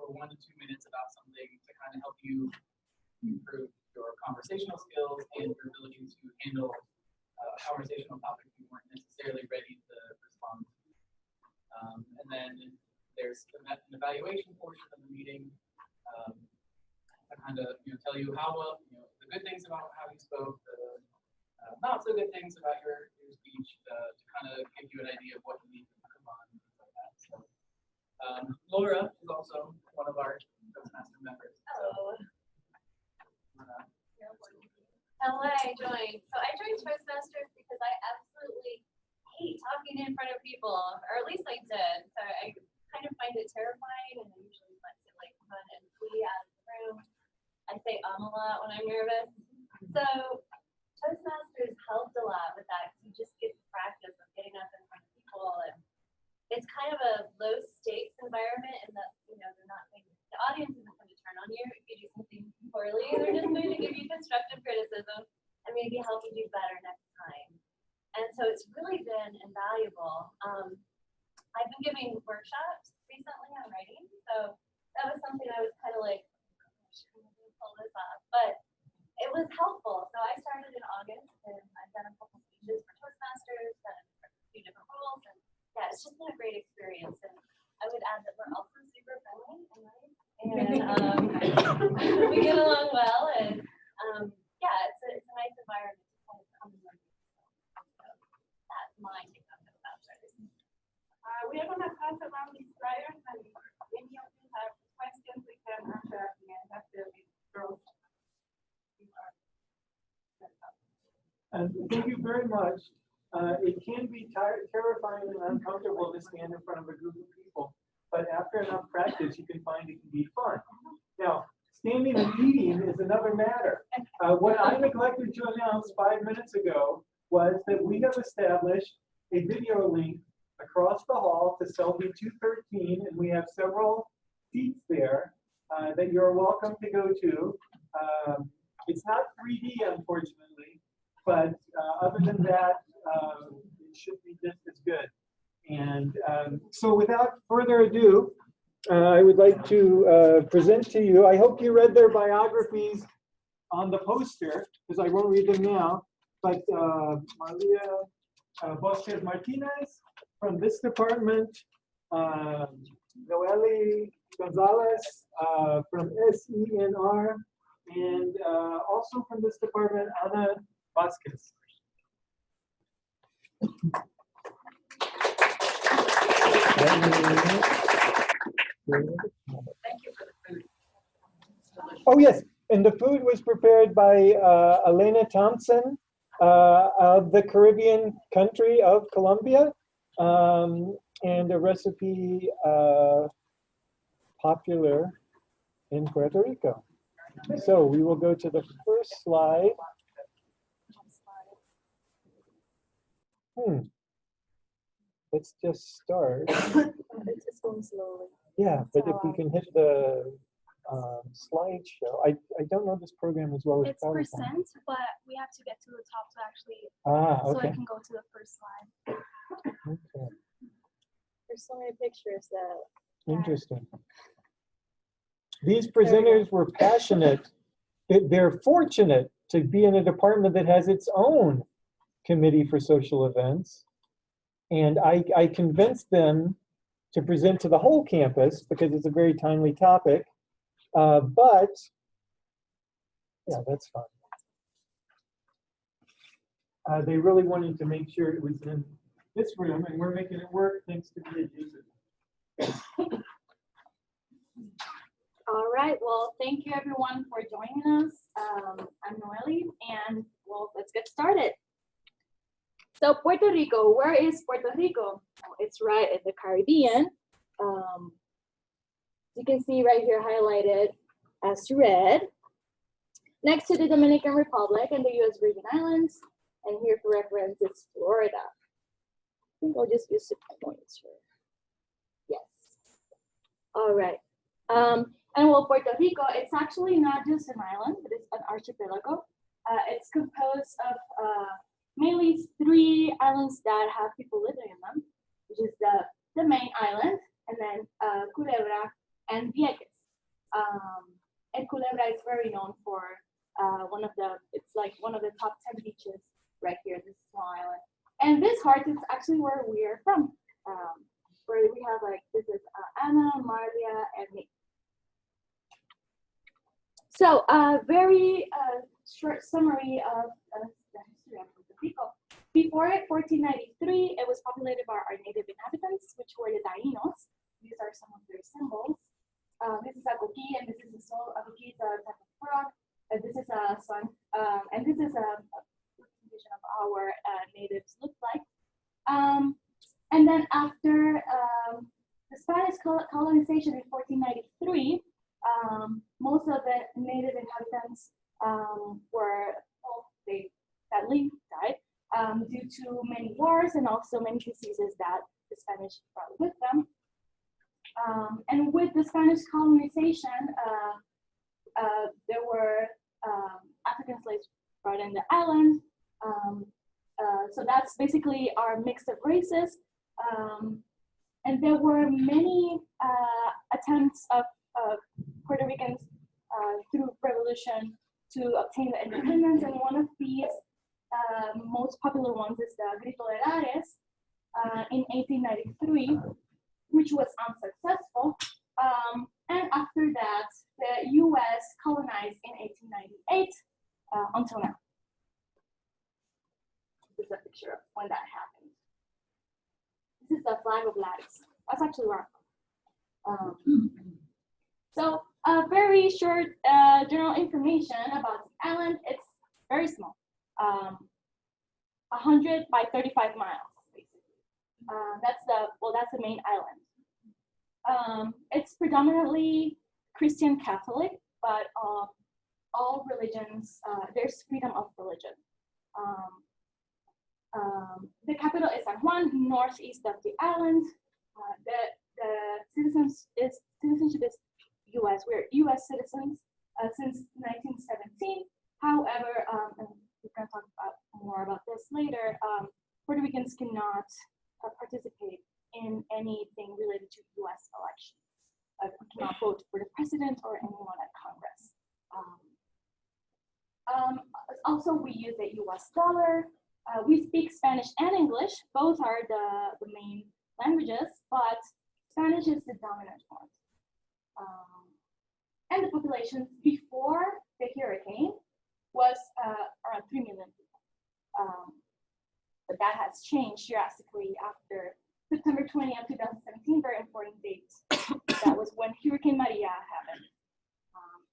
for 1 to 2 minutes about something to kind of help you improve your conversational skills and your ability to handle conversational topics you weren't necessarily ready to respond to. And then there's an evaluation portion of the meeting to kind of tell you how well, the good things about how you spoke, the not so good things about your speech, to kind of give you an idea of what you need to improve on, and things like that. So Laura is also one of our Toastmaster members. Hello. How would I join? So I joined Toastmasters because I absolutely hate talking in front of people, or at least I did. So I kind of find it terrifying, and I usually like to run and flee out of the room. I say a lot when I'm nervous. So Toastmasters helped a lot with that. You just get the practice of getting up in front of people, and it's kind of a low stakes environment, and that they're not going to, the audience isn't going to turn on you if you do something poorly. They're just going to give you constructive criticism and maybe help you do better next time. And so it's really been invaluable. I've been giving workshops recently on writing, so that was something I was kind of like, oh gosh, I'm going to pull this off, but it was helpful. So I started in August, and I've done a couple speeches for Toastmasters, done a few different roles, and yeah, it's just been a great experience. And I would add that we're also super friendly and nice, and we get along well, and yeah, it's a nice environment to kind of come and learn. So that's my take on it about Toastmasters. We are going to pass around these flyers, and if any of you have questions, we can answer at the end after we go. Thank you very much. It can be terrifying and uncomfortable to stand in front of a group of people, but after enough practice, you can find it can be fun. Now, standing and eating is another matter. What I neglected to announce 5 minutes ago was that we have established a video link across the hall to cell B213, and we have several seats there that you're welcome to go to. It's not 3D, unfortunately, but other than that, it should be just as good. And so without further ado, I would like to present to you, I hope you read their biographies on the poster, because I won't read them now, but Maria Bosquez Martinez from this department, Noeli Gonzalez from SENR, and also from this department, Ana Vasquez. Thank you for the food. Oh yes, and the food was prepared by Elena Thompson of the Caribbean country of Colombia, and a recipe popular in Puerto Rico. So we will go to the first slide. Let's just start. It's just going slowly. Yeah, but if we can hit the slideshow. I don't know this program as well as It's PowerPoint. percent, but we have to get to the top to actually, so Okay. I can go to the first slide. Okay. There's so many pictures that. Interesting. These presenters were passionate. They're fortunate to be in a department that has its own committee for social events. And I convinced them to present to the whole campus because it's a very timely topic. But, yeah, that's fine. They really wanted to make sure it was in this room, and we're making it work thanks to the adhesive. All right, well, thank you everyone for joining us. I'm Noeli, and well, let's get started. So Puerto Rico, where is Puerto Rico? Oh, it's right in the Caribbean. You can see right here highlighted as red, next to the Dominican Republic and the U.S. Virgin Islands. And here for reference is Florida. I think I'll just use the points here. Yes. All right. And well, Puerto Rico, it's actually not just an island, but it's an archipelago. It's composed of mainly 3 islands that have people living in them, which is the main island, and then Culebra and Vieques. And Culebra is very known for it's like one of the top 10 beaches right here, this small island. And this heart is actually where we are from. Where we have like, this is Anna, Marlia, and me. So a very short summary of the history of Puerto Rico. Before 1493, it was populated by our native inhabitants, which were the Taínos. These are some of their symbols. This is a coquí, and this is a soul. A coquí is a type of frog. And this is a sun. And this is a representation of our natives look like. And then after the Spanish colonization in 1493, most of the native inhabitants they sadly died due to many wars and also many diseases that the Spanish brought with them. And with the Spanish colonization, there were African slaves brought in the island. So that's basically our mix of races. And there were many attempts of Puerto Ricans through revolution to obtain the independence, and one of these most popular ones is the Grito de Lares in 1893, which was unsuccessful. And after that, the U.S. colonized in 1898 until now. This is a picture of when that happened. This is the flag of Lares. That's actually where I'm from. So very short general information about the island. It's very small, 100 by 35 miles, basically. That's the main island. It's predominantly Christian Catholic, but all religions, there's freedom of religion. The capital is San Juan, northeast of the island. The citizenship is U.S. We're U.S. citizens since 1917. However, and we're going to talk more about this later, Puerto Ricans cannot participate in anything related to U.S. elections. We cannot vote for the president or anyone at Congress. Also, we use the U.S. dollar. We speak Spanish and English. Both are the main languages, but Spanish is the dominant one. And the population before the hurricane was around 3 million people. But that has changed drastically after September 20th, 2017, very important date. That was when Hurricane Maria happened.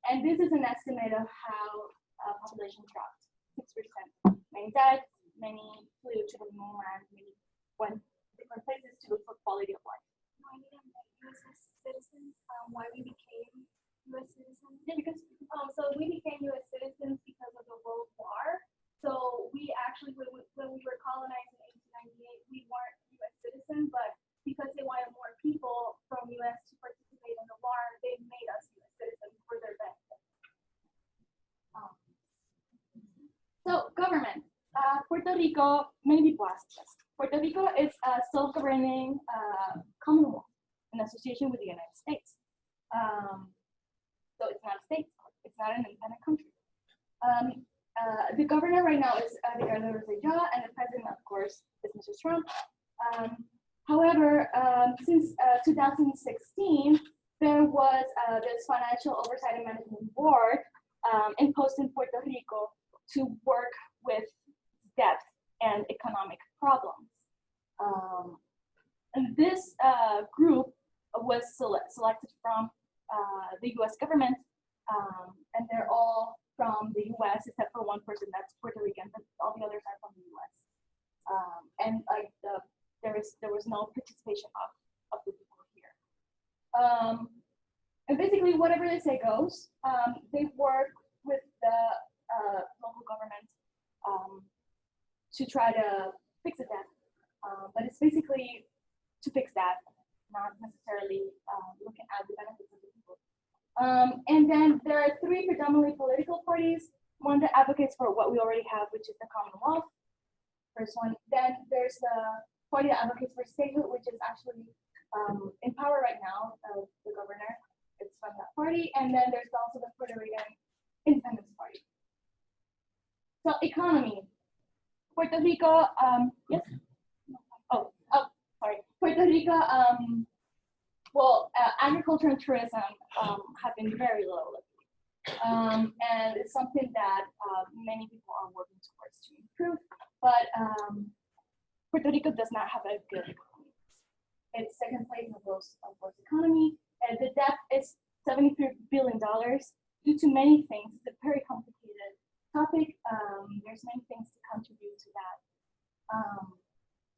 And this is an estimate of how population dropped, 6%. Many died, many flew to the mainland, many went different places to look for quality of life. U.S. citizens, why we became U.S. citizens? Yeah, because So we became U.S. citizens because of the World War. So we actually, when we were colonized in 1898, we weren't U.S. citizens, but because they wanted more people from U.S. to participate in the war, they made us U.S. citizens for their benefit. So government, Puerto Rico, many people ask this. Puerto Rico is a self-governing commonwealth in association with the United States. So it's not a state, it's not an independent country. The governor right now is Ricardo, and the president, of course, is Mr. Trump. However, since 2016, there was this Financial Oversight and Management Board imposed in Puerto Rico to work with debt and economic problems. And this group was selected from the US government, and they're all from the US except for one person that's Puerto Rican, but all the others are from the US. And like there was no participation of the people here. And basically whatever they say goes. They work with the local government to try to fix the debt. But it's basically to fix that, not necessarily looking at the benefits of the people. And then there are three predominantly political parties. One that advocates for what we already have, which is the Commonwealth. First one. Then there's the party that advocates for statehood, which is actually in power right now, the governor. It's from that party. And then there's also the Puerto Rican Independence Party. So economy. Puerto Rico, yes? Sorry. Puerto Rico, agriculture and tourism have been very low lately. And it's something that many people are working towards to improve. But Puerto Rico does not have a good economy. It's second place in the world's economy. And the debt is $73 billion due to many things. It's a very complicated topic. There's many things to contribute to that.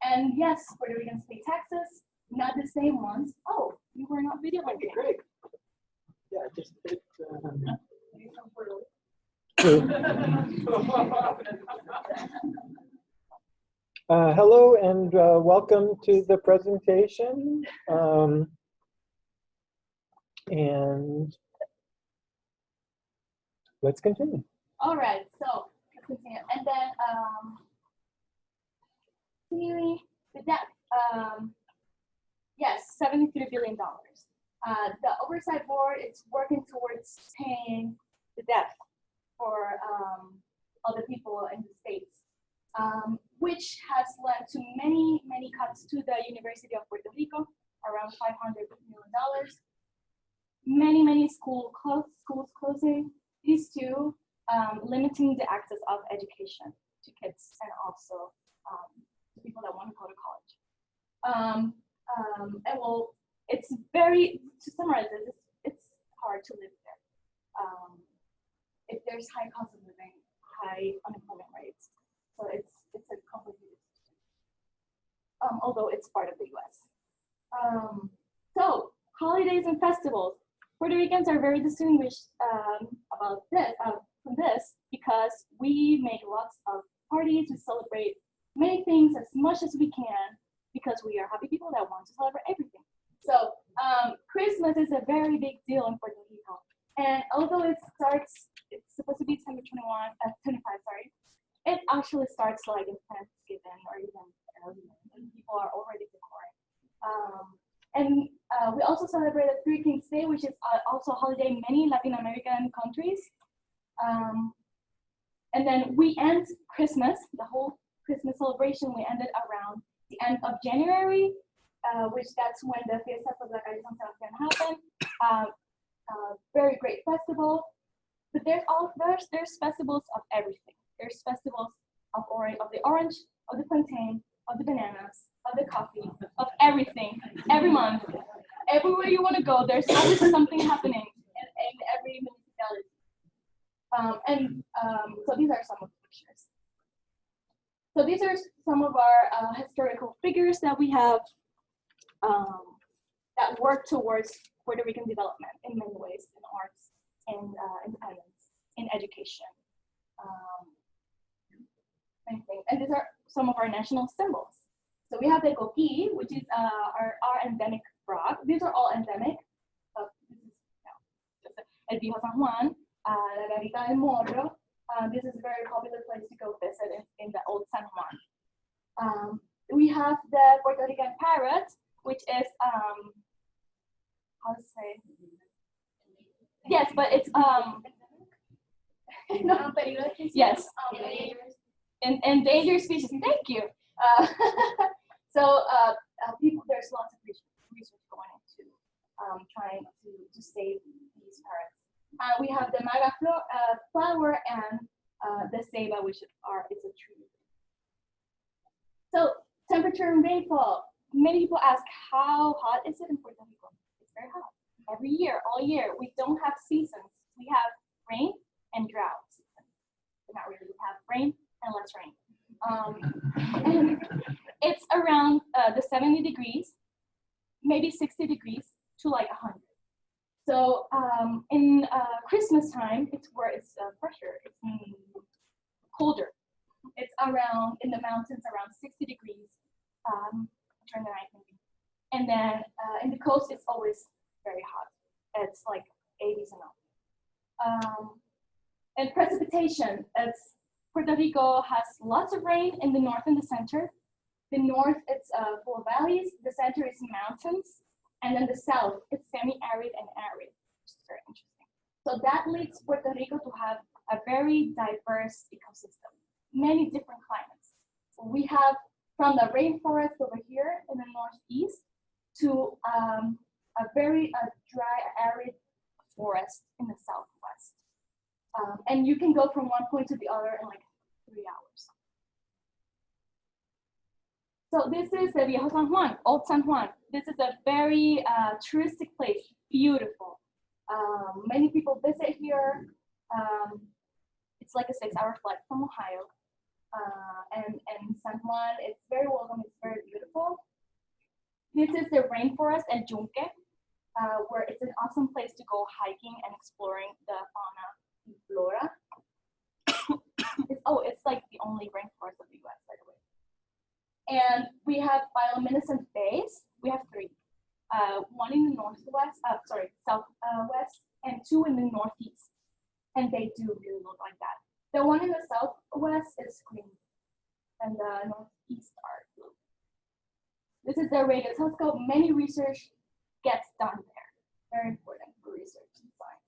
And yes, Puerto Ricans pay taxes, not the same ones. Oh, you were not videoing. Okay, great. Yeah, just hit, hello and welcome to the presentation. And let's continue. All right, so let's continue. And then continuing the debt. Yes, $73 billion. The oversight board is working towards paying the debt for other people in the states, which has led to many cuts to the University of Puerto Rico, around $500 million. Many schools closing. These two limiting the access of education to kids and also to people that want to go to college. And well, it's very, to summarize this, it's hard to live there. If there's high cost of living, high unemployment rates, so it's a complicated system. Although it's part of the U.S. So holidays and festivals. Puerto Ricans are very distinguished about this from this because we make lots of parties. We celebrate many things as much as we can because we are happy people that want to celebrate everything. So Christmas is a very big deal in Puerto Rico. And although it's supposed to be December 25, sorry, it actually starts like in Thanksgiving or even earlier, and people are already decorating. And we also celebrated Three Kings Day, which is also a holiday in many Latin American countries. And then we end Christmas, the whole Christmas celebration, we ended around the end of January, which that's when the Fiesta of la Calle San Sebastián happened. Very great festival. But there's festivals of everything. There's festivals of the orange, of the plantain, of the bananas, of the coffee, of everything, every month. Everywhere you want to go, there's always something happening in every municipality. So these are some of the pictures. So these are some of our historical figures that we have that work towards Puerto Rican development in many ways, in arts, in independence, in education, anything. And these are some of our national symbols. So we have the coquí, which is our endemic frog. These are all endemic. El Viejo San Juan, La Garita del Morro. This is a very popular place to go visit in the old San Juan. We have the Puerto Rican parrot, which is, how to say? Yes, but it's, no, yes, endangered species, thank you. People, there's lots of research going into trying to save these parrots. We have the maga flower and the ceiba, which is a tree. So temperature and rainfall. Many people ask, how hot is it in Puerto Rico? It's very hot. Every year, all year. We don't have seasons. We have rain and drought seasons. But not really. We have rain and less rain. And it's around the 70 degrees, maybe 60 degrees to like 100. So in Christmas time, it's where it's fresher, it's colder. It's around, in the mountains, around 60 degrees during the night maybe. And then in the coast, it's always very hot. It's like 80s and up. And precipitation, Puerto Rico has lots of rain in the north and the center. The north, it's full of valleys. The center is mountains. And then the south, it's semi-arid and arid. which is very interesting. So that leads Puerto Rico to have a very diverse ecosystem, many different climates. We have from the rainforest over here in the northeast to a very dry, arid forest in the southwest. And you can go from one point to the other in like 3 hours. So this is the Viejo San Juan, Old San Juan. This is a very touristic place, beautiful. Many people visit here. It's like a 6-hour flight from Ohio. And San Juan, it's very welcome, it's very beautiful. This is the rainforest El Yunque, where it's an awesome place to go hiking and exploring the fauna and flora. It's like the only rainforest of the US, by the way. And we have bioluminescent bays. We have 3. One in the southwest, and 2 in the northeast. And they do really look like that. The one in the southwest is green, and the northeast are blue. This is the radio telescope. Many research gets done there. Very important for research and science.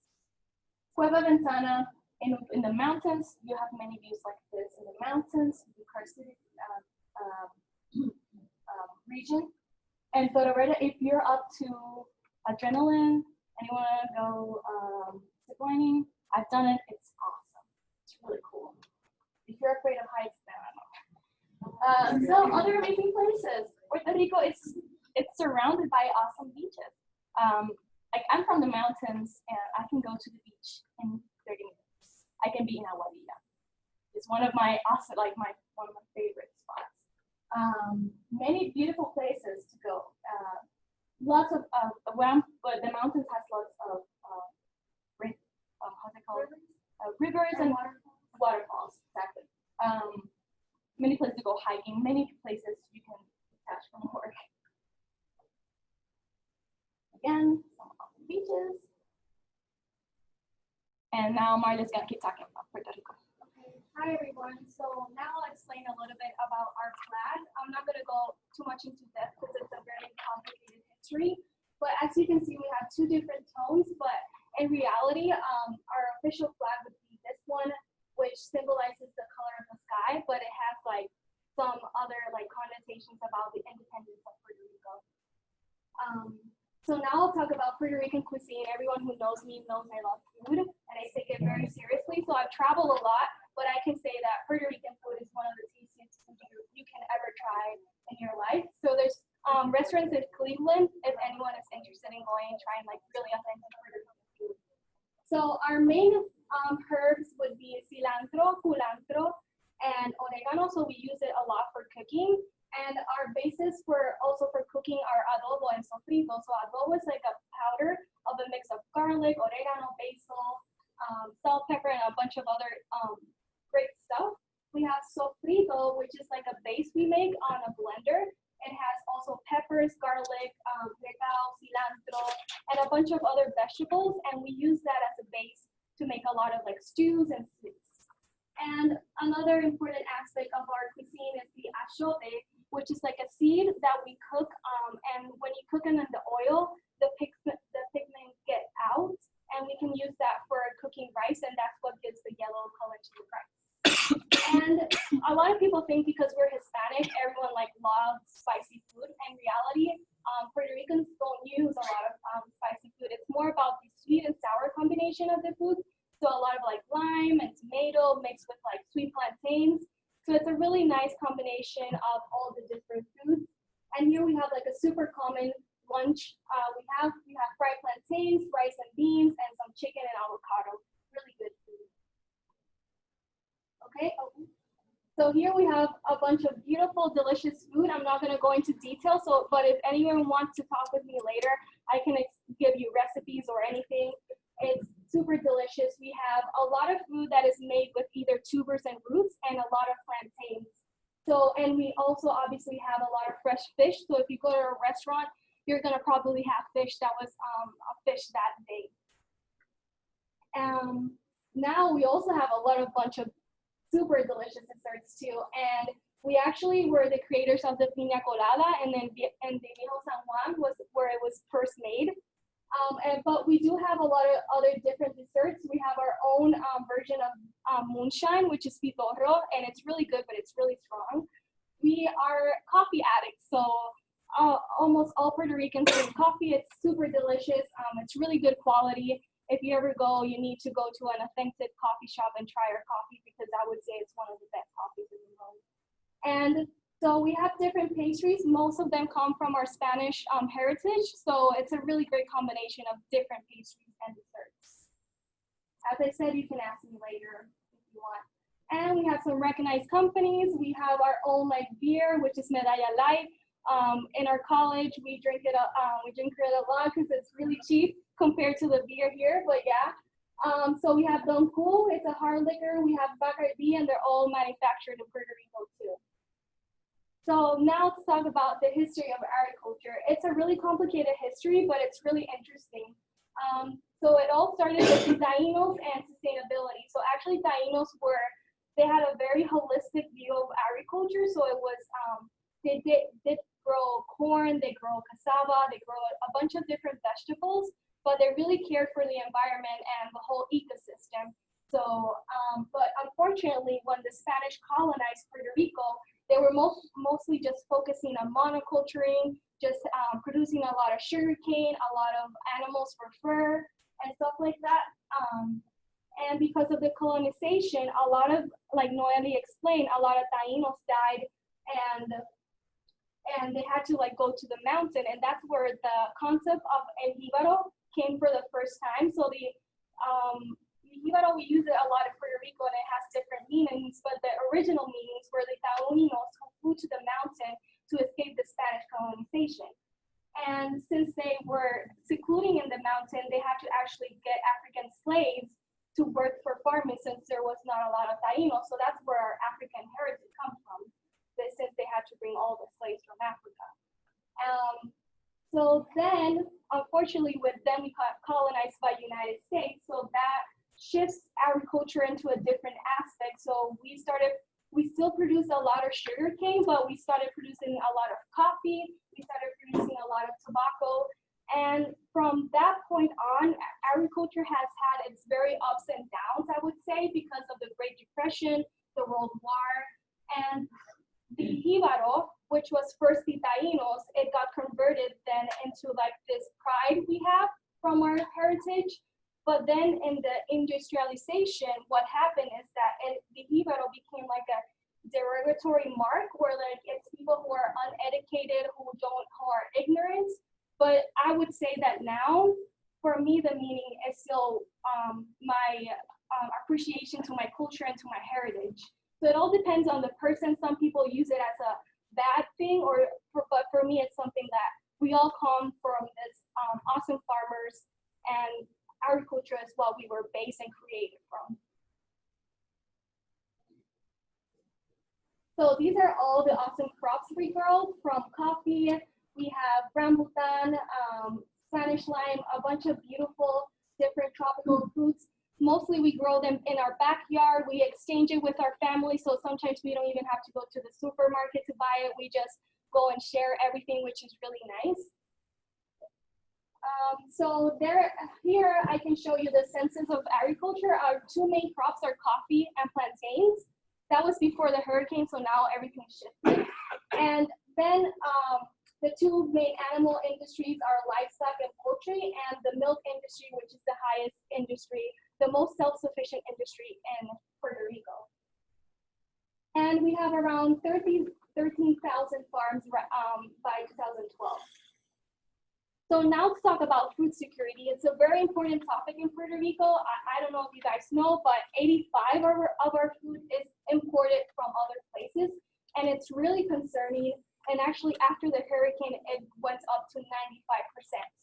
Cueva Ventana, in the mountains, you have many views like this in the mountains, the karst region. And Puerto Rico, if you're up to adrenaline and you want to go zip lining, I've done it. It's awesome. It's really cool. If you're afraid of heights, then I don't know. So other amazing places. Puerto Rico, it's surrounded by awesome beaches. Like I'm from the mountains, and I can go to the beach in 30 minutes. I can be in Aguadilla. It's one of my awesome, like one of my favorite spots. Many beautiful places to go. Lots of but the mountains has lots of how's it called? Rivers and waterfalls. Exactly. Many places to go hiking. Many places you can detach from work. Again, some awesome beaches. And now Marla's gonna keep talking about Puerto Rico. Hi everyone, so now I'll explain a little bit about our flag. I'm not going to go too much into depth because it's a very complicated history, but as you can see we have 2 different tones, but in reality our official flag would be this one, which symbolizes the color of the sky, but it has like some other like connotations about the independence of Puerto Rico. So now I'll talk about Puerto Rican cuisine. Everyone who knows me knows I love food and I take it very seriously, so I've traveled a lot. But I can say that Puerto Rican food is one of the tastiest food you can ever try in your life. So there's restaurants in Cleveland if anyone is interested in going and trying like really authentic Puerto Rican food. So our main herbs would be cilantro, culantro, and oregano. So we use it a lot for cooking. And our basis for cooking are adobo and sofrito. So adobo is like a powder of a mix of garlic, oregano, basil, salt, pepper, and a bunch of other great stuff. We have sofrito, which is like a base we make on a blender. It has also peppers, garlic, regao, cilantro, and a bunch of other vegetables, and we use that as a base to make a lot of like stews and soups. And another important aspect of our cuisine is the achote, which is like a seed that we cook, and when you cook it in the oil, the pigment get out, and we can use that for cooking rice, and that's what gives the yellow color to the rice. And a lot of people think because we're Hispanic, everyone like loves spicy food. In reality, Puerto Ricans don't use a lot of spicy food. It's more about the sweet and sour combination of the food. So a lot of like lime and tomato mixed with like sweet plantains. So it's a really nice combination of all the different foods. And here we have like a super common lunch. We have fried plantains, rice and beans, and some chicken and avocado. Really good food. Okay, so here we have a bunch of beautiful, delicious food. I'm not going to go into detail, but if anyone wants to talk with me later, I can give you recipes or anything. It's super delicious. We have a lot of food that is made with either tubers and roots and a lot of plantains. So, and we also obviously have a lot of fresh fish. So if you go to a restaurant, you're going to probably have fish that was a fish that day. Now we also have a bunch of super delicious desserts too, and we actually were the creators of the piña colada, and then the Viejo San Juan was where it was first made. But we do have a lot of other different desserts. We have our own version of moonshine, which is pitorro, and it's really good, but it's really strong. We are coffee addicts, so almost all Puerto Ricans drink coffee. It's super delicious. It's really good quality. If you ever go, you need to go to an authentic coffee shop and try our coffee, because I would say it's one of the best coffees in the world. And so we have different pastries. Most of them come from our Spanish heritage. So it's a really great combination of different pastries and desserts. As I said, you can ask me later if you want. And we have some recognized companies. We have our own like beer, which is Medalla Light. In our college, we drink it a lot because it's really cheap compared to the beer here, but yeah. So we have Don Cool, it's a hard liquor. We have Bacardi, and they're all manufactured in Puerto Rico too. So now to talk about the history of agriculture. It's a really complicated history, but it's really interesting. So it all started with Taínos and sustainability. So actually Taínos they had a very holistic view of agriculture. So it was, they did grow corn, they grow cassava, they grow a bunch of different vegetables, but they really cared for the environment and the whole ecosystem. So, but unfortunately, when the Spanish colonized Puerto Rico, they were mostly just focusing on monoculturing, just producing a lot of sugarcane, a lot of animals for fur, and stuff like that. And because of the colonization, a lot of, like Noeli explained, a lot of Taínos died, and they had to like go to the mountain, and that's where the concept of el jíbaro came for the first time. So the jíbaro, we use it a lot in Puerto Rico, and it has different meanings, but the original meanings were the Taínos who flew to the mountain to escape the Spanish colonization. And since they were secluding in the mountain, they had to actually get African slaves to work for farming, since there was not a lot of Taínos. So that's where our African heritage comes from, since they had to bring all the slaves from Africa. So then, unfortunately, with them we got colonized by the United States, so that shifts agriculture into a different aspect. So we still produce a lot of sugar cane, but we started producing a lot of coffee, we started producing a lot of tobacco. And from that point on, agriculture has had its very ups and downs, I would say, because of the Great Depression, the World War, and the jíbaro, which was first the Taínos, it got converted then into like this pride we have from our heritage. But then in the industrialization, what happened is that the jíbaro became like a derogatory mark, where like it's people who are uneducated, who are ignorant. But I would say that now, for me, the meaning is still my appreciation to my culture and to my heritage. So it all depends on the person. Some people use it as a bad thing, but for me, it's something that we all come from this awesome farmers, and agriculture is what we were based and created from. So these are all the awesome crops we grow, from coffee. We have rambutan, Spanish lime, a bunch of beautiful different tropical fruits. Mostly we grow them in our backyard. We exchange it with our family, so sometimes we don't even have to go to the supermarket to buy it. We just go and share everything, which is really nice. So here I can show you the census of agriculture. Our two main crops are coffee and plantains. That was before the hurricane, so now everything shifted. And then the two main animal industries are livestock and poultry, and the milk industry, which is the highest industry, the most self-sufficient industry in Puerto Rico. And we have around 13,000 farms by 2012. So now to talk about food security. It's a very important topic in Puerto Rico. I don't know if you guys know, but 85% of our food is imported from other places, and it's really concerning. And actually, after the hurricane, it went up to 95%.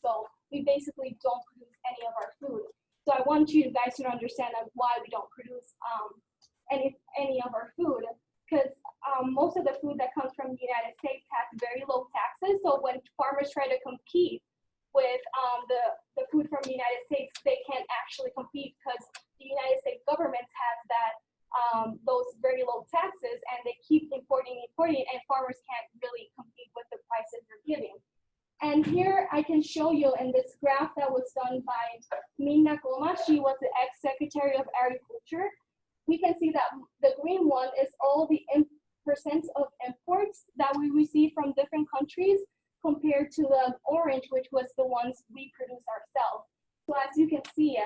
So we basically don't produce any of our food. So I want you guys to understand why we don't produce any of our food, because most of the food that comes from the United States has very low taxes. So when farmers try to compete with the food from the United States, they can't actually compete, because the United States government has those very low taxes, and they keep importing, and farmers can't really compete with the prices they're giving. And here I can show you in this graph that was done by Minna Goma. She was the ex-secretary of agriculture. We can see that the green one is all the percent of imports that we receive from different countries compared to the orange, which was the ones we produce ourselves. So as you can see,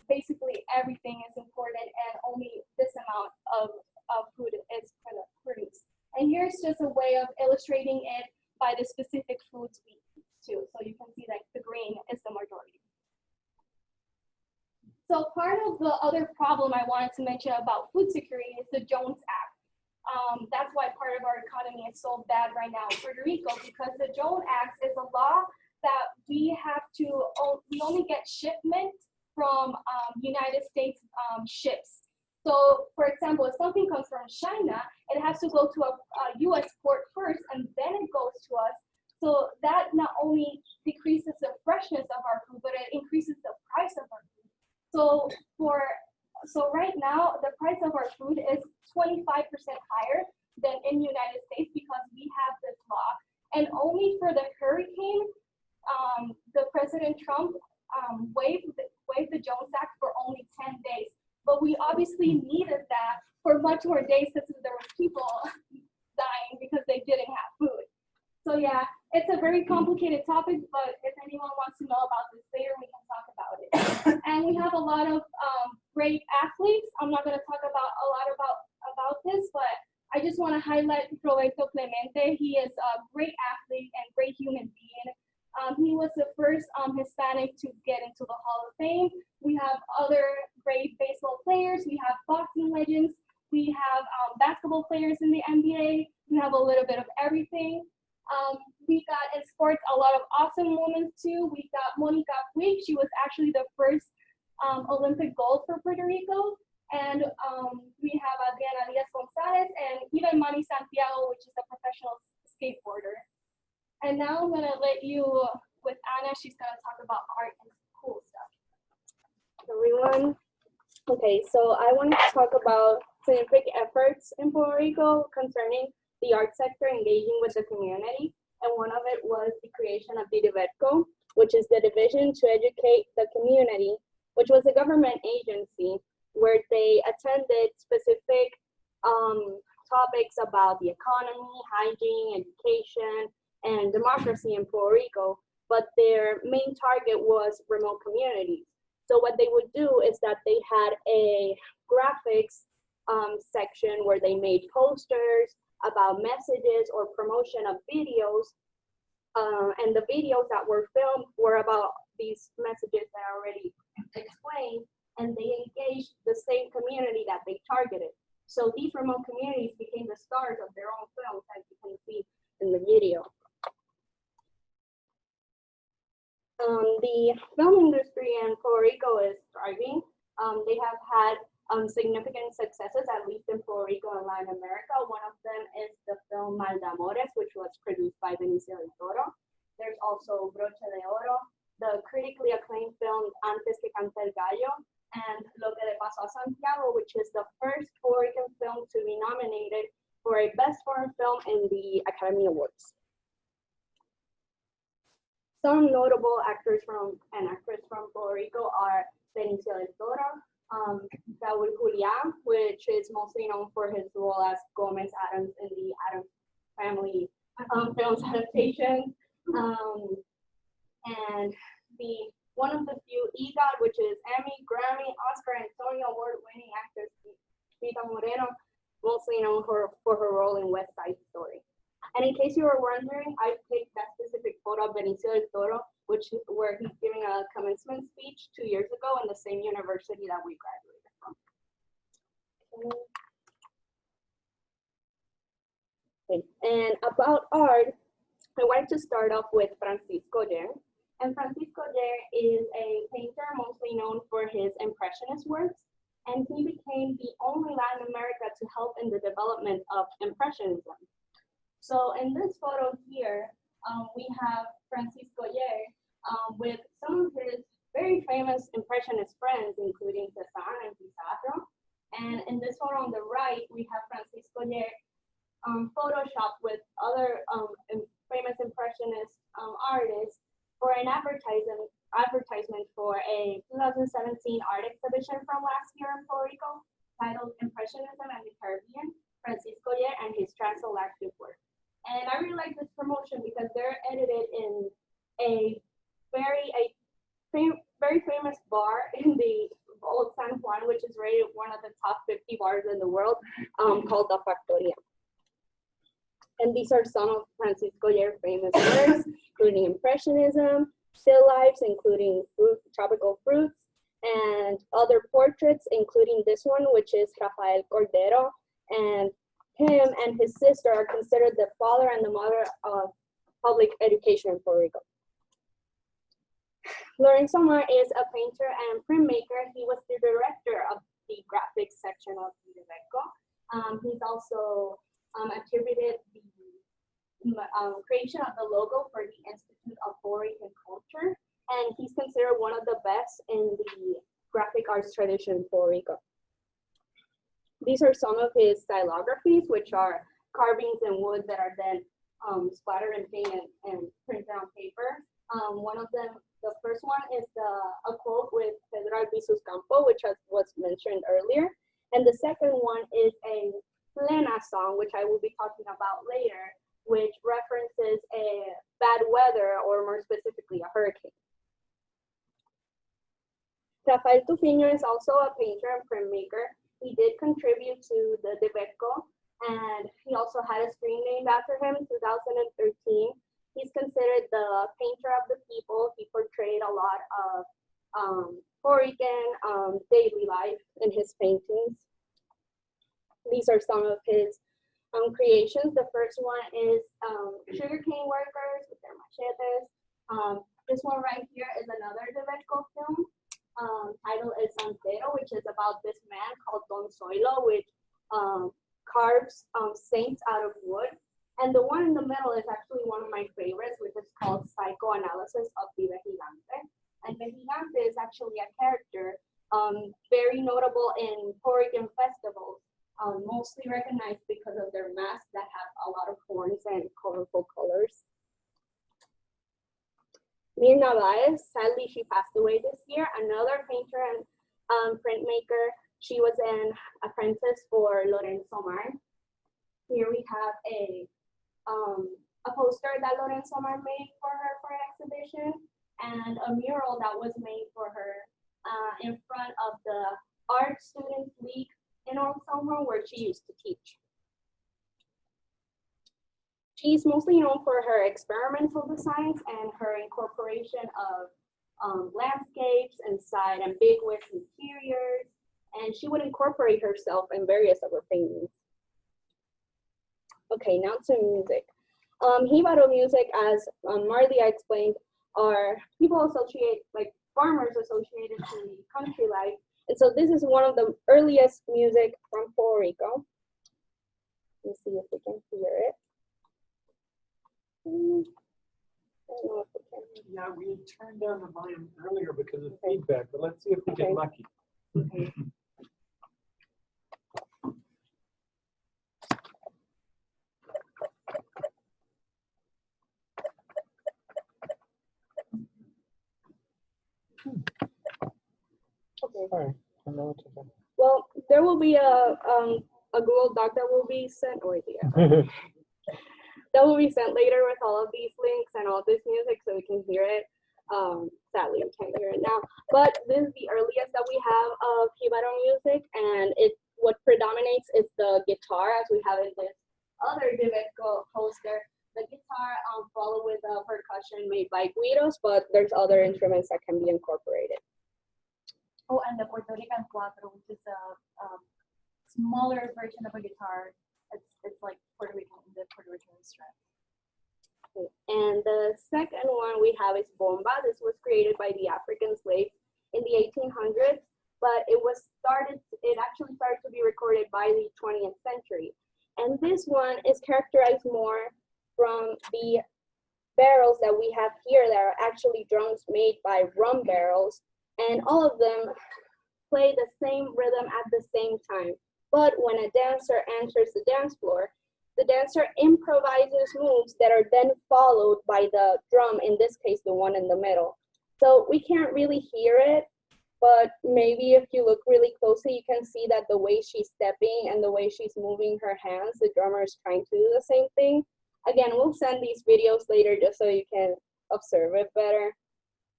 basically everything is imported and only this amount of food is produced. And here's just a way of illustrating it by the specific foods we eat too. So you can see that the green is the majority. So part of the other problem I wanted to mention about food security is the Jones Act. That's why part of our economy is so bad right now in Puerto Rico, because the Jones Act is a law that we only get shipment from United States ships. So for example, if something comes from China, it has to go to a US port first and then it goes to us. So that not only decreases the freshness of our food, but it increases the price of our food. So right now, the price of our food is 25% higher than in United States because we have this law. And only for the hurricane, the President Trump waived the Jones Act for only 10 days. But we obviously needed that for much more days because there were people dying because they didn't have food. So yeah, it's a very complicated topic, but if anyone wants to know about this later, we can talk about it. And we have a lot of great athletes. I'm not gonna talk about a lot about this, but I just wanna highlight Roberto Clemente. He is a great athlete and great human being. He was the first Hispanic to get into the Hall of Fame. We have other great baseball players. We have boxing legends. We have basketball players in the NBA. We have a little bit of everything. We got in sports a lot of awesome women too. We got Monica Puig. She was actually the first Olympic gold for Puerto Rico. And we have Adriana Diaz Gonzalez and even Manny Santiago, which is a professional skateboarder. And now I'm gonna let you with Anna. She's gonna talk about art and cool stuff. Everyone. Okay, so I want to talk about scientific efforts in Puerto Rico concerning the art sector engaging with the community. And one of it was the creation of the DIVETCO, which is the Division to Educate the Community, which was a government agency where they attended specific topics about the economy, hygiene, education, and democracy in Puerto Rico, but their main target was remote communities. So what they would do is that they had a graphics section where they made posters about messages or promotion of videos, and the videos that were filmed were about these messages that I already explained, and they engaged the same community that they targeted. So these remote communities became the stars of their own films, as you can see in the video. The film industry in Puerto Rico is thriving. They have had significant successes, at least in Puerto Rico and Latin America. One of them is the film Maldamores, which was produced by Benicio del Toro. There's also Broche de Oro, the critically acclaimed film Antes que cante el gallo, and Lo que le pasó a Santiago, which is the first Puerto Rican film to be nominated for a Best Foreign Film in the Academy Awards. Some notable actors and actresses from Puerto Rico are Benicio del Toro, Raúl Julián, which is mostly known for his role as Gomez Adams in the Addams Family films adaptation, and one of the few EGOT, which is Emmy, Grammy, Oscar, and Tony Award-winning actress Rita Moreno, mostly known for her role in West Side Story. And in case you were wondering, I picked that specific photo of Benicio del Toro, where he's giving a commencement speech 2 years ago in the same university that we graduated from. Okay. And about art, I wanted to start off with Francisco Yer. And Francisco Yer is a painter mostly known for his impressionist works, and he became the only Latin America to help in the development of impressionism. So in this photo here, we have Francisco Yer with some of his very famous impressionist friends, including Cezanne and Pizarro. And in this photo on the right, we have Francisco Yer photoshopped with other famous impressionist artist for an advertisement for a 2017 art exhibition from last year in Puerto Rico titled Impressionism and the Caribbean, Francisco Yer and his Transatlantic Work. And I really like this promotion because they're edited in a very famous bar in the old San Juan, which is rated one of the top 50 bars in the world, called the Factoria. And these are some of Francisco Yer's famous works, including Impressionism, still lifes, including tropical fruits, and other portraits, including this one, which is Rafael Cordero. And him and his sister are considered the father and the mother of public education in Puerto Rico. Lorenzo Mar is a painter and printmaker. He was the director of the graphics section of the Rico. He's also attributed the creation of the logo for the Institute of Puerto Rican Culture, and he's considered one of the best in the graphic arts tradition in Puerto Rico. These are some of his stylographies, which are carvings in wood that are then splattered in paint and printed on paper. One of them, the first one is a quote with Pedro Albizu's Campo, which was mentioned earlier. And the second one is a plena song, which I will be talking about later, which references a bad weather, or more specifically, a hurricane. Rafael Tufiño is also a painter and printmaker. He did contribute to the Deveco, and he also had a screen named after him in 2013. He's considered the painter of the people. He portrayed a lot of Puerto Rican daily life in his paintings. These are some of his creations. The first one is sugarcane workers with their machetes. This one right here is another Deveco film. Title is Santero, which is about this man called Don Zoilo, which carves saints out of wood. And the one in the middle is actually one of my favorites, which is called Psychoanalysis of the Vigilante. And Vigilante is actually a character very notable in Puerto Rican festivals, mostly recognized because of their masks that have a lot of horns and colorful colors. Mirna Baez, sadly she passed away this year, another painter and printmaker. She was an apprentice for Lorenzo Mar. Here we have a poster that Lorenzo Mar made for her for an exhibition, and a mural that was made for her in front of the Art Students League in Old Summer, where she used to teach. She's mostly known for her experimental designs and her incorporation of landscapes inside ambiguous interiors, and she would incorporate herself in various of her paintings. Okay, now to music. Jibaro music, as Marlia explained, are people associate, like farmers associated to the country life. And so this is one of the earliest music from Puerto Rico. Let me see if we can hear it. I don't know if we can. Yeah, we had turned down the volume earlier because of feedback, but let's see if we get lucky. Okay. Okay. All right. I know what to do. Well, there will be a Google Doc that will be sent, or that will be sent later with all of these links and all this music, so we can hear it. Sadly, we can't hear it now, but this is the earliest that we have of Jibaro music, and what predominates is the guitar, as we have in this other Deveco poster. The guitar followed with percussion made by guiros, but there's other instruments that can be incorporated. Oh, and the Puerto Rican cuatro, which is a smaller version of a guitar. It's like Puerto Rican, the Puerto Rican instrument. And the second one we have is bomba. This was created by the African slaves in the 1800s, but it actually started to be recorded by the 20th century. And this one is characterized more from the barrels that we have here that are actually drums made by rum barrels, and all of them play the same rhythm at the same time. But when a dancer enters the dance floor, the dancer improvises moves that are then followed by the drum, in this case, the one in the middle. So we can't really hear it, but maybe if you look really closely, you can see that the way she's stepping and the way she's moving her hands, the drummer is trying to do the same thing. Again, we'll send these videos later just so you can observe it better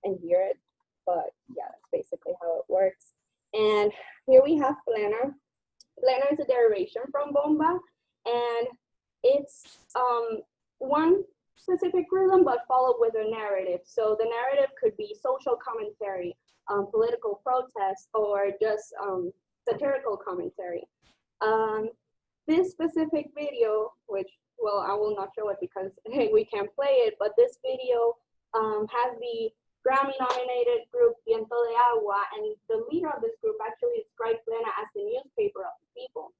and hear it. But yeah, that's basically how it works. And here we have plena. Plena is a derivation from bomba, and it's one specific rhythm, but followed with a narrative. So the narrative could be social commentary, political protest, or just satirical commentary. This specific video, which, well, I will not show it because we can't play it, but this video has the Grammy-nominated group Viento de Agua, and the leader of this group actually described Plena as the newspaper of the people.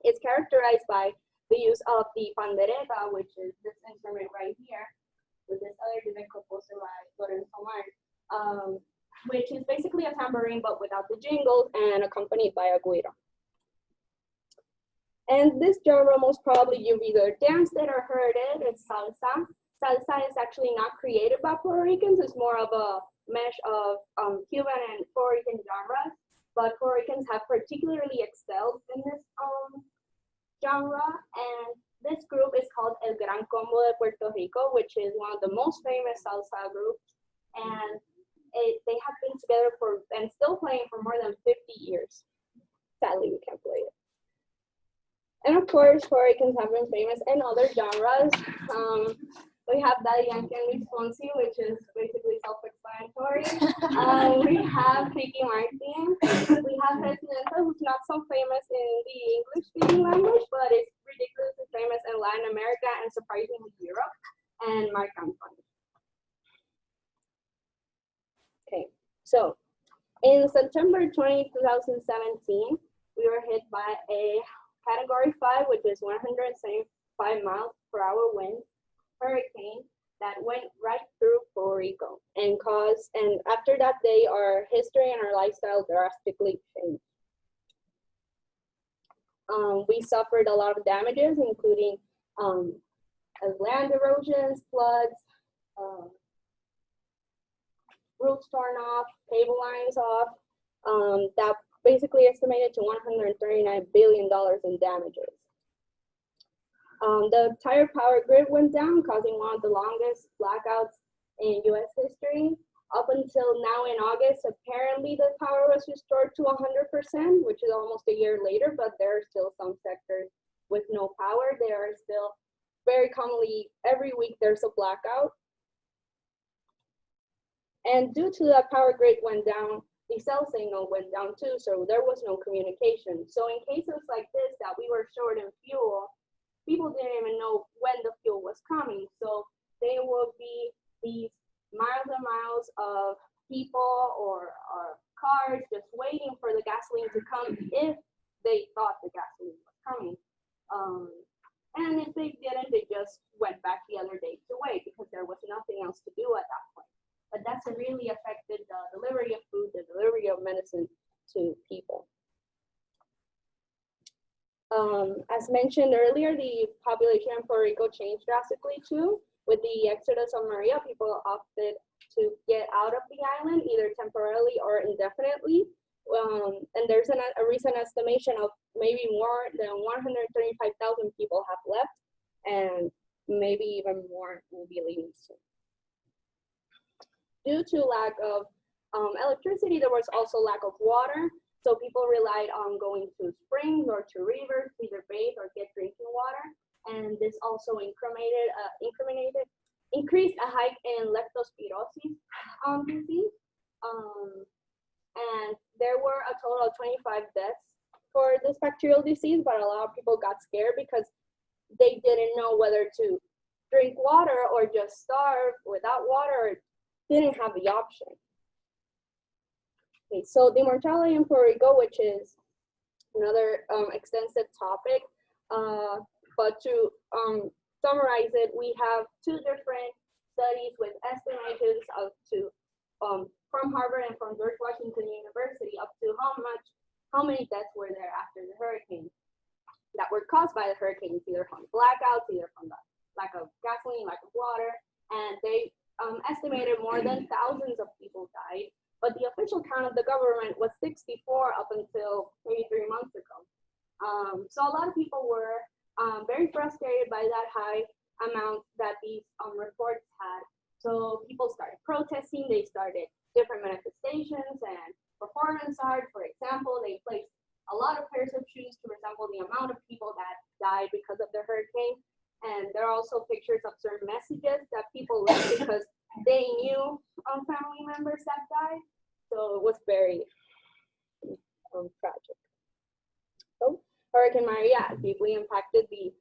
It's characterized by the use of the pandereta, which is this instrument right here, with this other direct composer by Lorenzo Mar, which is basically a tambourine but without the jingles and accompanied by a guiro. And this genre, most probably you've either danced it or heard it, it's salsa. Salsa is actually not created by Puerto Ricans, it's more of a mesh of Cuban and Puerto Rican genres, but Puerto Ricans have particularly excelled in this genre, and this group is called El Gran Combo de Puerto Rico, which is one of the most famous salsa groups, and they have been together for and still playing for more than 50 years. Sadly, we can't play it. And of course, Puerto Ricans have been famous in other genres. We have Daddy Yankee and Luis Fonsi, which is basically self-explanatory. We have Ricky Martin. We have Presidenta, who's not so famous in the English-speaking language, but is ridiculously famous in Latin America and surprisingly Europe. And Marc Anthony. Okay, so in September 20, 2017, we were hit by a Category 5, which is 175 miles per hour wind hurricane that went right through Puerto Rico and after that day, our history and our lifestyle drastically changed. We suffered a lot of damages, including land erosions, floods, roofs torn off, cable lines off, that basically estimated to $139 billion in damages. The entire power grid went down, causing one of the longest blackouts in US history. Up until now in August, apparently the power was restored to 100%, which is almost a year later, but there are still some sectors with no power. There are still very commonly, every week there's a blackout. And due to that power grid went down, the cell signal went down too, so there was no communication. So in cases like this that we were short in fuel, people didn't even know when the fuel was coming. So there will be these miles and miles of people or cars just waiting for the gasoline to come if they thought the gasoline was coming. And if they didn't, they just went back the other day to wait because there was nothing else to do at that point. But that's really affected the delivery of food, the delivery of medicine to people. As mentioned earlier, the population in Puerto Rico changed drastically too. With the exodus of Maria, people opted to get out of the island, either temporarily or indefinitely. And there's a recent estimation of maybe more than 135,000 people have left, and maybe even more will be leaving soon. Due to lack of electricity, there was also lack of water. So people relied on going to springs or to rivers to either bathe or get drinking water. And this also increased a hike in leptospirosis disease. And there were a total of 25 deaths for this bacterial disease, but a lot of people got scared because they didn't know whether to drink water or just starve without water, or didn't have the option. Okay, so the mortality in Puerto Rico, which is another extensive topic, but to summarize it, we have two different studies with estimations up to from Harvard and from George Washington University up to how many deaths were there after the hurricane. that were caused by the hurricanes, either from blackouts, either from the lack of gasoline, lack of water, and they estimated more than thousands of people died. But the official count of the government was 64 up until maybe 3 months ago. So a lot of people were very frustrated by that high amount that these reports had. So people started protesting, they started different manifestations and performance art. For example, they placed a lot of pairs of shoes to resemble the amount of people that died because of the hurricane. And there are also pictures of certain messages that people left because they knew family members that died. So it was very tragic. So Hurricane Maria deeply impacted the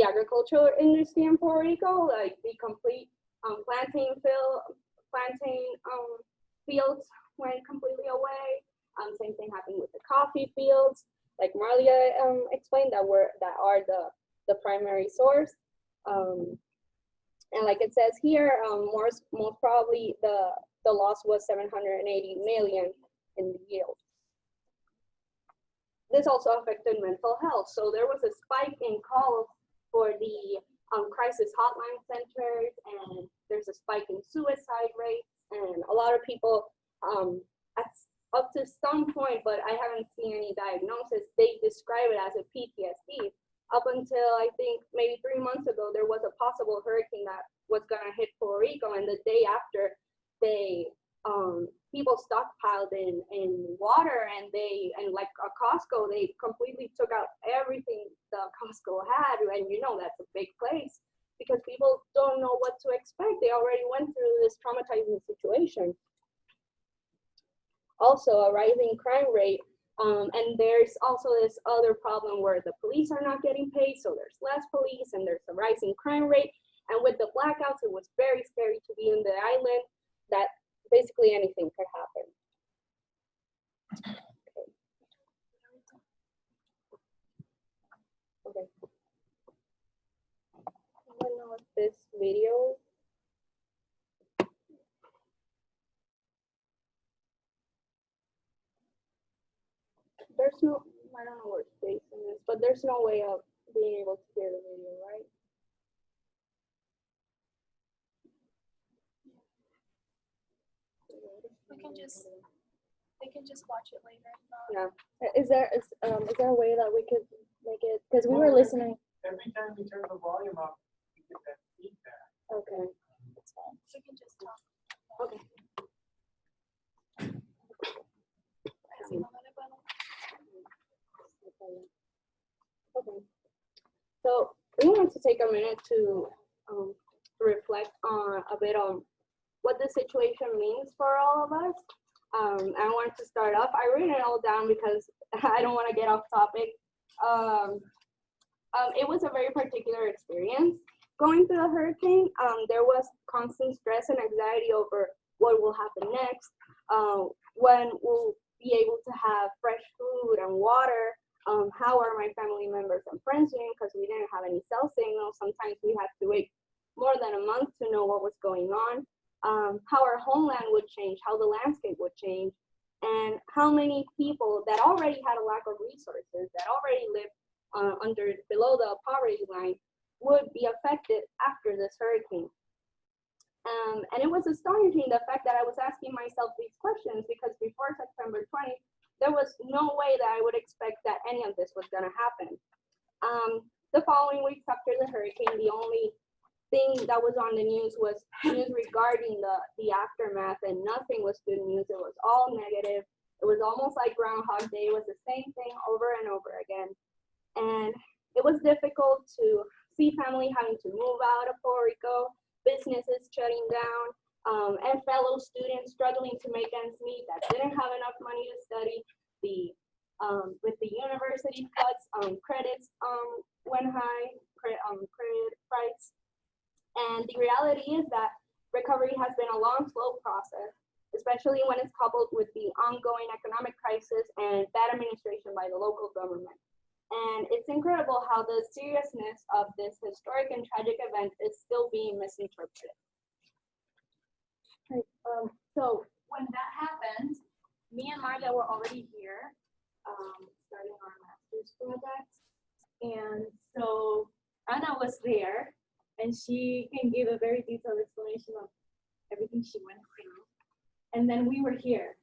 agricultural industry in Puerto Rico, like the complete planting fields went completely away. Same thing happened with the coffee fields, like Marlia explained, that are the primary source. And like it says here, most probably the loss was 780 million in the yield. This also affected mental health. So there was a spike in calls for the crisis hotline centers, and there's a spike in suicide rates, and a lot of people, up to some point, but I haven't seen any diagnosis, they describe it as a PTSD. Up until I think maybe 3 months ago, there was a possible hurricane that was gonna hit Puerto Rico, and the day after, people stockpiled in water, and like a Costco, they completely took out everything the Costco had, and you know that's a big place because people don't know what to expect. They already went through this traumatizing situation. Also, a rising crime rate. And there's also this other problem where the police are not getting paid, so there's less police and there's a rising crime rate. And with the blackouts, it was very scary to be in the island that basically anything could happen. Okay. I don't know if this video. There's no, I don't know where space in this, but there's no way of being able to hear the video, right? They can just watch it later. Yeah. Is there a way that we could make it, because we were listening. Every time you turn the volume up, you get that feedback. Okay. That's fine. We can just talk. Okay. Okay. So we wanted to take a minute to reflect on a bit on what the situation means for all of us. I wanted to start off. I wrote it all down because I don't want to get off topic. It was a very particular experience going through the hurricane. There was constant stress and anxiety over what will happen next, when we'll be able to have fresh food and water. How are my family members and friends doing? Because we didn't have any cell signal. Sometimes we had to wait more than a month to know what was going on. How our homeland would change, how the landscape would change, and how many people that already had a lack of resources, that already lived below the poverty line, would be affected after this hurricane. And it was astonishing, the fact that I was asking myself these questions, because before September 20th, there was no way that I would expect that any of this was going to happen. The following weeks after the hurricane, the only thing that was on the news was news regarding the aftermath, and nothing was good news. It was all negative. It was almost like Groundhog Day. It was the same thing over and over again. And it was difficult to see family having to move out of Puerto Rico, businesses shutting down, and fellow students struggling to make ends meet that didn't have enough money to study. With the university cuts, credits went high, credit price. And the reality is that recovery has been a long, slow process, especially when it's coupled with the ongoing economic crisis and bad administration by the local government. And it's incredible how the seriousness of this historic and tragic event is still being misinterpreted. Right. So when that happened, me and Marta were already here, starting our master's master's project. And so Anna was there, and she can give a very detailed explanation of everything she went through. And then we were here,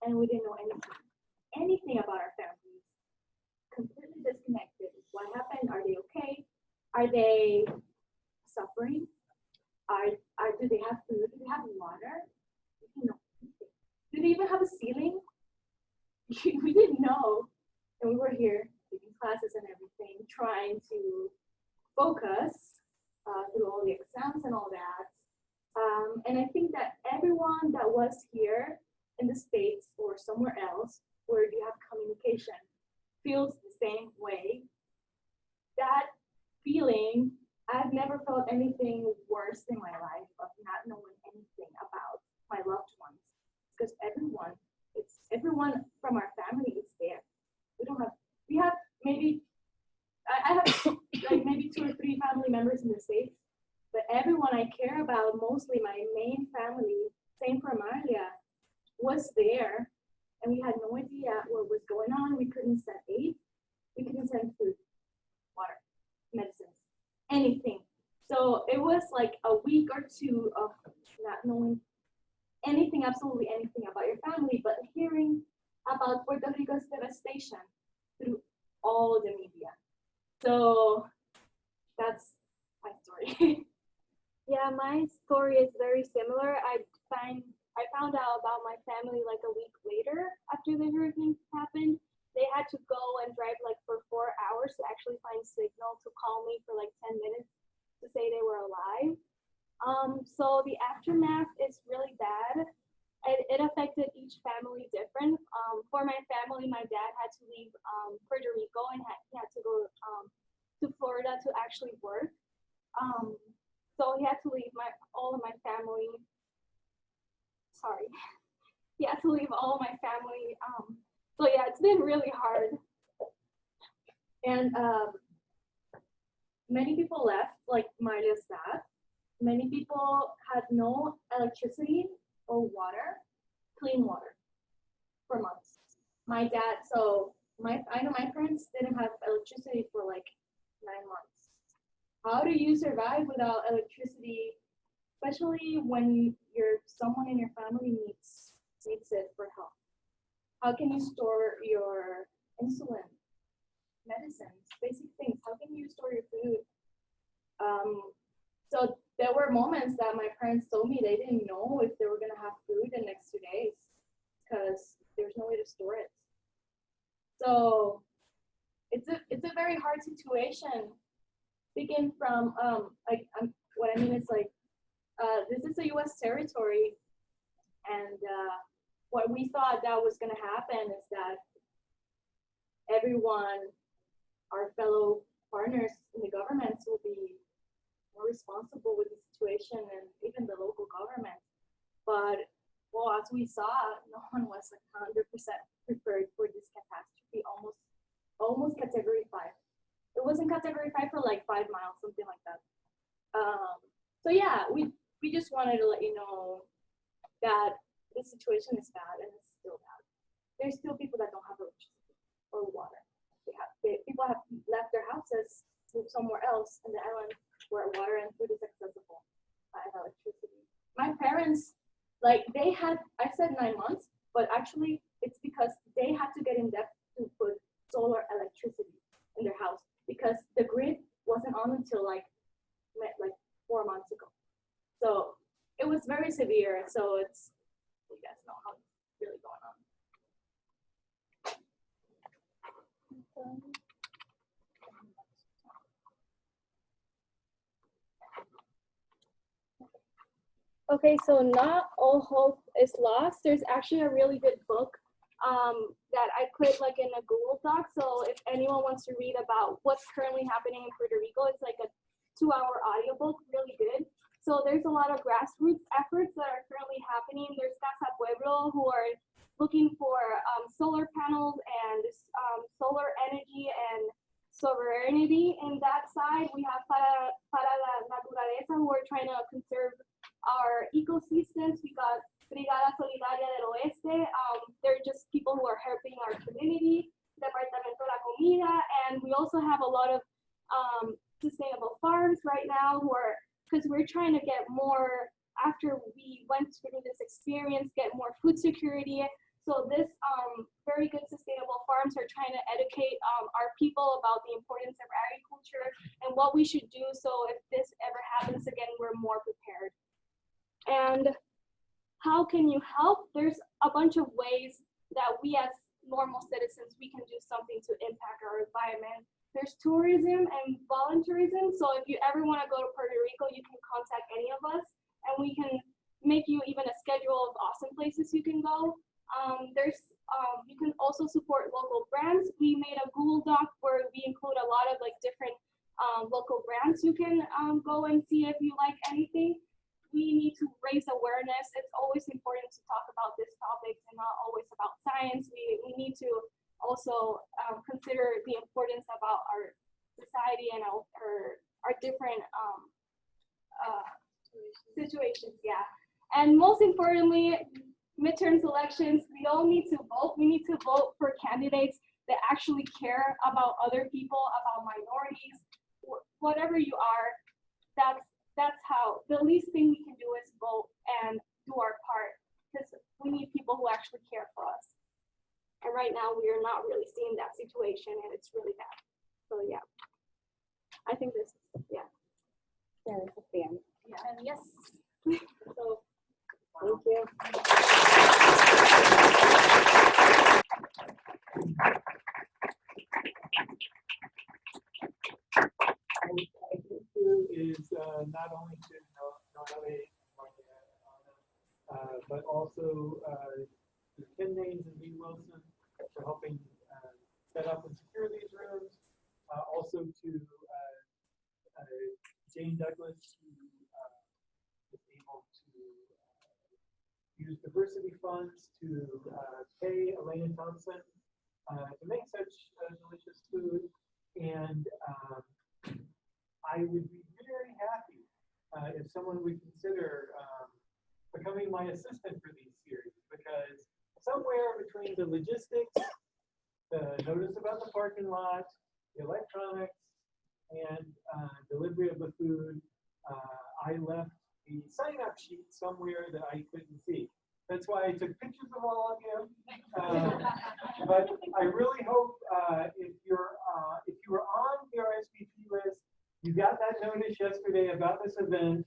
and we didn't know anything about our families. Completely disconnected. What happened? Are they okay? Are they suffering? Do they have food? Do they have water? We didn't know anything. Do they even have a ceiling? We didn't know. And we were here taking classes and everything, trying to focus through all the exams and all that. And I think that everyone that was here in the States or somewhere else where you have communication feels the same way. That feeling, I've never felt anything worse in my life of not knowing anything about my loved ones. Because everyone from our family is there. We have maybe, I have like maybe 2 or 3 family members in the States, but everyone I care about, mostly my main family, same for Amalia, was there, and we had no idea what was going on. We couldn't send aid, we couldn't send food, water, medicines, anything. So it was like a week or 2 of not knowing anything, absolutely anything about your family, but hearing about Puerto Rico's devastation through all the media. So that's my story. Yeah, my story is very similar. I found out about my family like a week later after the hurricane happened. They had to go and drive like for 4 hours to actually find signal to call me for like 10 minutes to say they were alive. So the aftermath is really bad. It affected each family different. For my family, my dad had to leave Puerto Rico and he had to go to Florida to actually work. So he had to leave all of my family. Sorry, he had to leave all of my family. So yeah, it's been really hard. And many people left, like Maria's dad. Many people had no electricity or water, clean water, for months. My dad, I know my parents didn't have electricity for like 9 months. How do you survive without electricity, especially when someone in your family needs it for help? How can you store your insulin, medicines, basic things? How can you store your food? So there were moments that my parents told me they didn't know if they were gonna have food the next 2 days because there's no way to store it. So it's a very hard situation. Speaking from what I mean is like this is a U.S. territory, and what we thought that was gonna happen is that everyone, our fellow partners in the governments, will be more responsible with the situation, and even the local government. But well, as we saw, no one was 100% prepared for this catastrophe. Almost category 5. It was in category 5 for like 5 miles, something like that. So yeah, we just wanted to let you know that the situation is bad, and it's still bad. There's still people that don't have electricity or water. People have left their houses, moved somewhere else in the island where water and food is accessible and electricity. My parents, like I said 9 months, but actually it's because they had to get in debt to put solar electricity in their house because the grid wasn't on until like 4 months ago. So it was very severe. So you guys know how it's really going on. Okay, so not all hope is lost. There's actually a really good book that I put like in a Google Doc. So if anyone wants to read about what's currently happening in Puerto Rico, it's like a 2-hour audiobook, really good. So there's a lot of grassroots efforts that are currently happening. There's Casa Pueblo who are looking for solar panels and solar energy and sovereignty in that side. We have Para la Naturaleza who are trying to conserve our ecosystems. We got Brigada Solidaria del Oeste. They're just people who are helping our community. Departamento de la Comida, we're trying to get more, after we went through this experience, get more food security. So this very good sustainable farms are trying to educate our people about the importance of agriculture and what we should do so if this ever happens again, we're more prepared. And how can you help? There's a bunch of ways that we as normal citizens, we can do something to impact our environment. There's tourism and volunteerism. So if you ever want to go to Puerto Rico, you can contact any of us and we can make you even a schedule of awesome places you can go. You can also support local brands. We made a Google Doc where we include a lot of like different local brands you can go and see if you like anything. We need to raise awareness. It's always important to talk about this topic and not always about science. We need to also consider the importance about our society and our different situations. Yeah, and most importantly, midterms elections, we all need to vote. We need to vote for candidates that actually care about other people, about minorities, whatever you are. That's how the least thing we can do is vote and do our part, because we need people who actually care for us. And right now we are not really seeing that situation, and it's really bad. So yeah, I think this, yeah. Yeah, that's the end. Yeah. And yes. So, thank you. Is not only to Noelle, but also to Ken Names and Lee Wilson for helping set up and secure these rooms. Also to Jane Douglas, who is able to use diversity funds to pay Elaine Thompson to make such delicious food. And I would be very happy if someone would consider becoming my assistant for these series, because somewhere between the logistics, the notice about the parking lot, the electronics, and delivery of the food, I left the sign-up sheet somewhere that I couldn't see. That's why I took pictures of all of you. But I really hope if you were on the RSVP list, you got that notice yesterday about this event,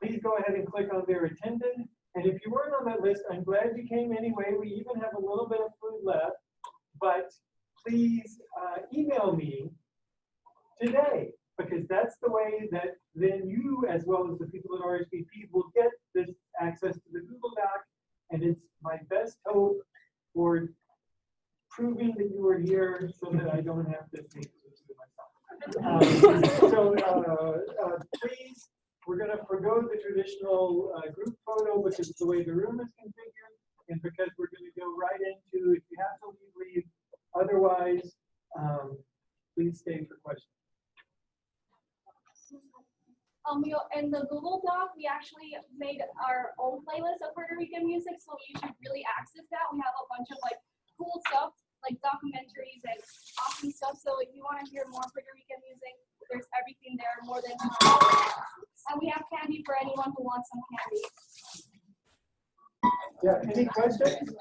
please go ahead and click on their attended. And if you weren't on that list, I'm glad you came anyway. We even have a little bit of food left, but please email me today, because that's the way that then you, as well as the people at RSVP, will get this access to the Google Doc. And it's my best hope for proving that you are here so that I don't have to take this to myself. Please, we're going to forgo the traditional group photo, which is the way the room is configured, and because we're going to go right into, if you have to leave, leave. Otherwise, please stay for questions. In the Google Doc, we actually made our own playlist of Puerto Rican music, so you should really access that. We have a bunch of like cool stuff, like documentaries and awesome stuff. So if you want to hear more Puerto Rican music, there's everything there, more than and we have candy for anyone who wants some candy. Yeah, any questions? I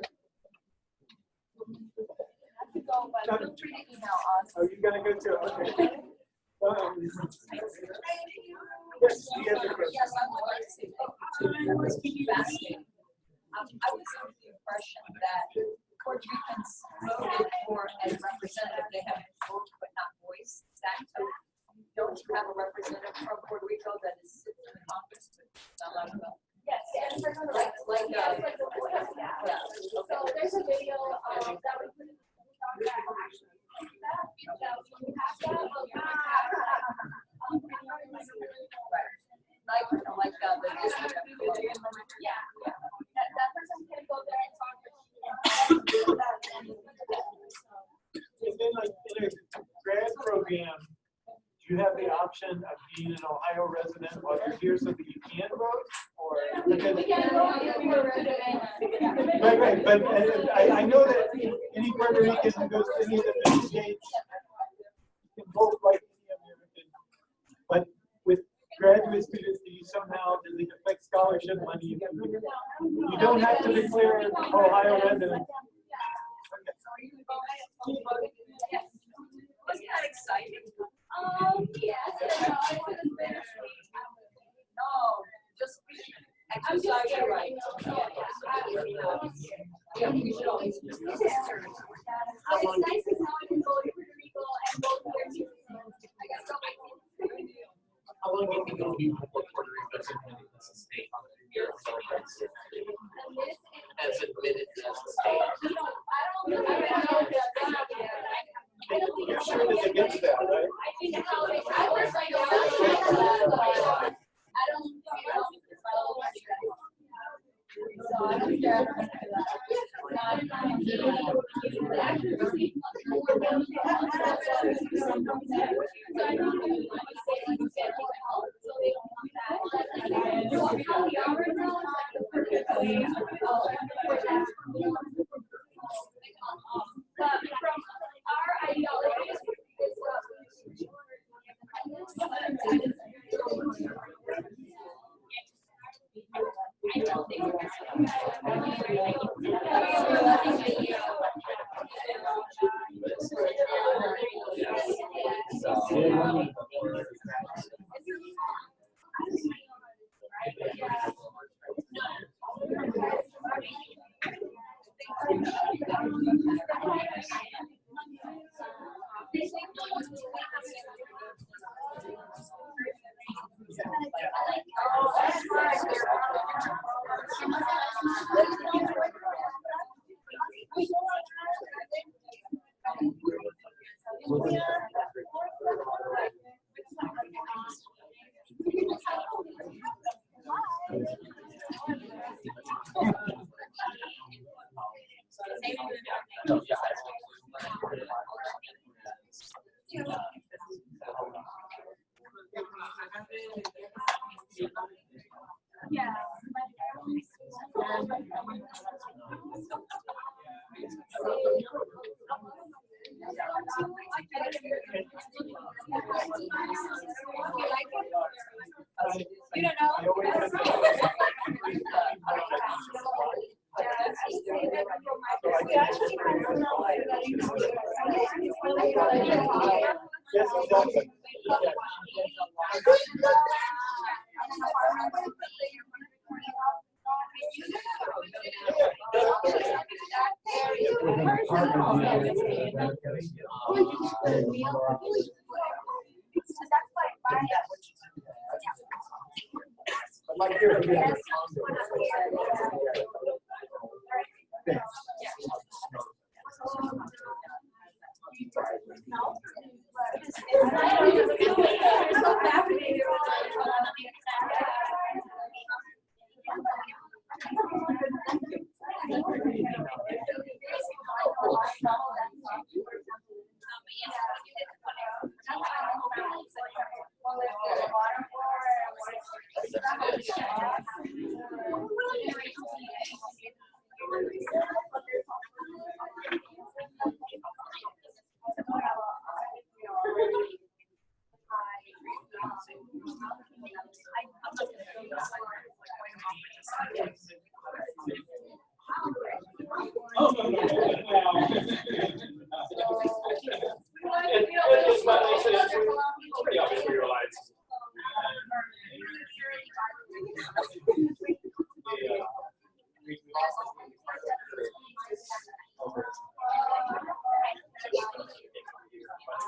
have to go, but feel free to email us. Are you going to go too? Okay. Yes, you have the question. Yes, I would like to keep you asking. I was under the impression that Puerto Ricans voted for a representative. They have vote but not voice. Is that so? Don't you have a representative from Puerto Rico that is sitting in the Congress? Yes. Like Yeah. okay. So there's a video that we put in the doc that actually we have that. Like the district. Yeah. That person can go there and talk. And then, like in a grad program, do you have the option of being an Ohio resident while you're here so that you can vote? Or because, We can go if we were resident. right, but I know that any Puerto Rican who goes to any of the 50 states can vote like any American. But with graduate students, do you somehow like scholarship money. You don't have to declare Ohio resident. Wasn't that exciting? Yes, and no, it was bittersweet. No, just I'm just exercise your scared. right. Yeah, we should always. It's nice because now I can go to Puerto Rico and go to their museum. I got so many things. How long do you think it'll be before Puerto Rico is admitted as a state? As admitted as a state. You're sure that it gets that, right? I think how they, I was like, I don't know. So I don't care. But from our ideology, I don't think yeah. You don't know? Yes,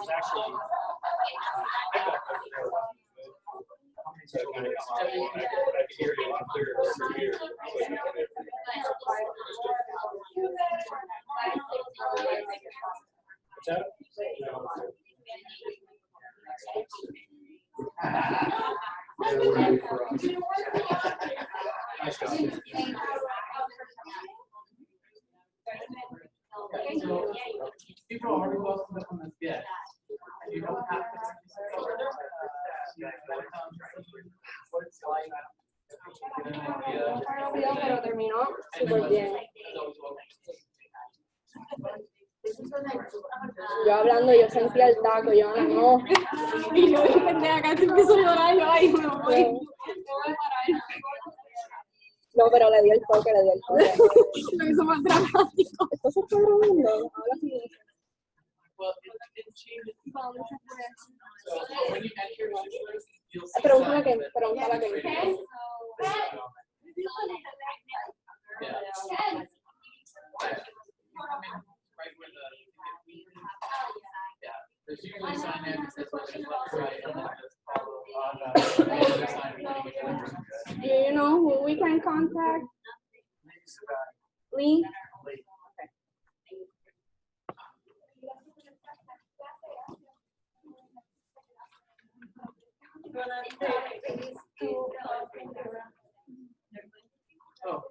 exactly. People are already welcome to come as guests. You don't have to. What it's like. Pero terminó súper bien. Yo hablando, yo sentía el taco, yo no. Y yo dije, casi empiezo a llorar, yo ahí me voy. No, pero le dio el toque, le dio el toque. Lo hizo más dramático. Esto se está grabando. Ahora sí. Well, it changes. So when you enter this, you'll see Pregúntale a signs Ken, that pregúntale a Ken. radio. Yeah. Right where the yeah. There's usually a sign there that says left or right, and then just follow the sign. Do you know who we can contact? Lee? Oh,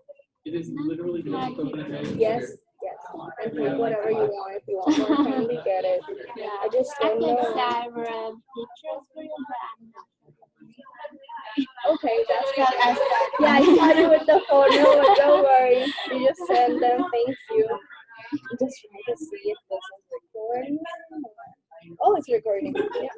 it is literally just coconut milk. Yes, yes. And take whatever you want. If you want more candy, get it. I just don't know. Okay, that's good. Yeah, I started with the photo, but don't worry. You just send them. Thank you. I'm just trying to see if this is recording. Oh, it's recording. Yeah.